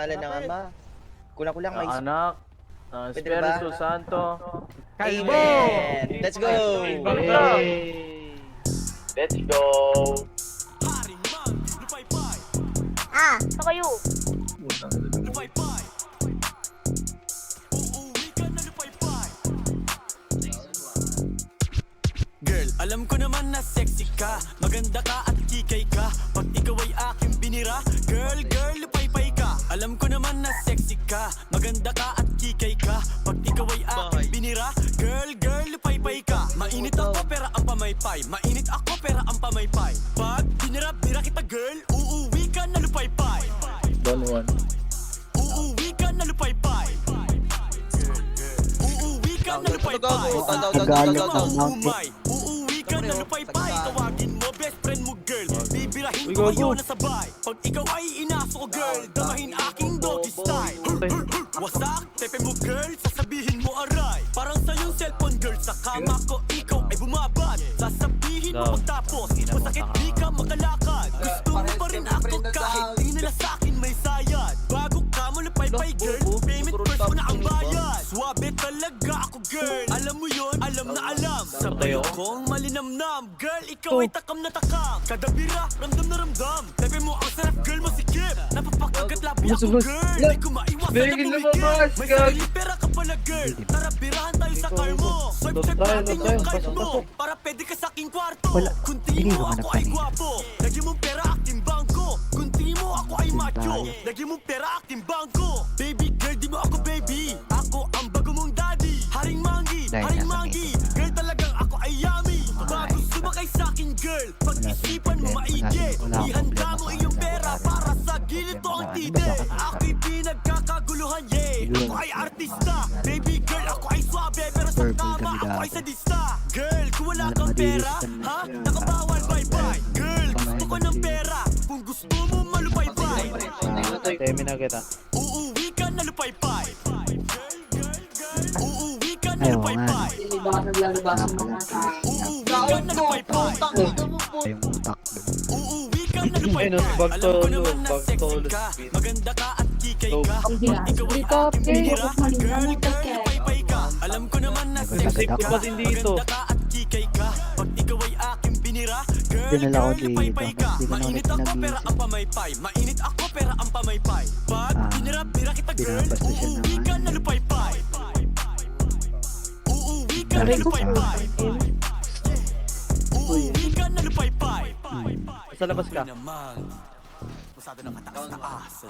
ngalan ng Ama, kulang-kulang may Anak, ng Pwede ba? Espiritu Santo. Amen! Let's go! Yay! Let's go! Ito kayo. Girl, alam ko naman na sexy ka, maganda ka at kikay ka. Pag ikaw ay aking binira, girl, lupay-pay ka. Alam ko naman na sexy ka, maganda ka at kikay ka. Pag ikaw ay aking binira, girl, lupay-pay ka. Mainit ako pera ang pamaypay, mainit ako pera ang pamaypay. Pag binira kita girl, uuwi ka na lupay-pay. 1-1. Uuwi ka na lupay-pay. Uuwi ka na lupay-pay. Umay, uuwi ka na lupay-pay. Tawagin mo best friend mo girl, bibirahin ko kayo na sabay. Pag ikaw ay inaso ko girl, damahin aking doggy style. Wasak, tepe mo girl, sasabihin mo aray. Parang sa'yong cellphone girl, sa kama ko ikaw ay bumabad. Sasabihin mo pagtapos, masakit di ka makalakad. Gusto mo pa rin ako kahit di nila sa'kin may sayad. Bago ka mo lupay-pay girl, payment first mo na ang bayad. Swabe talaga ako girl, alam mo yun, alam na alam. Sabay akong malinamnam, girl ikaw ay takam na takam. Kada bira, ramdam na ramdam. Tepe mo ang sarap girl, masikip. Napapakagat labi ako girl, di ko maiwasan na pumikit. May sarili pera ka pala girl, tara birahan tayo sa car mo. Swipe natin yung card mo, para pwede ka sa aking kwarto. Kung tingin mo ako ay gwapo, lagyan mong pera aking bangko. Kung tingin mo ako ay macho, lagyan mong pera aking bangko. Baby girl, di mo ako baby, ako ang bago mong daddy. Haring manggi, girl talagang ako ay yummy. Bago sumakay sa akin girl, pag-isipan mo maigi. Ihanda mo iyong pera para sa ginito ang tide. Ako'y pinagkakaguluhan, yeah. Ako ay artista, baby girl, ako ay swabe. Pero sa kama, ako ay sadista. Girl, kung wala kang pera, ha? Nakabawal, bye-bye. Girl, gusto ko ng pera, kung gusto mo malupay-pay. Temi na kita. Uuwi ka na lupay-pay. Uuwi ka na lupay-pay. Uuwi ka na lupay-pay. Yung utak. Uuwi ka na lupay-pay. Alam ko naman na sexy ka, maganda ka at kikay ka. Pag ikaw ay aking binira, girl, lupay-pay ka. Alam ko naman na sexy ka, maganda ka at kikay ka. Pag ikaw ay aking binira, girl, lupay-pay ka. Mainit ako pera ang pamaypay, mainit ako pera ang pamaypay. Pag binira kita girl, uuwi ka na lupay-pay. Uuwi ka na lupay-pay. Uuwi ka na lupay-pay. Sa labas ka. Masyado na kataas-taasan.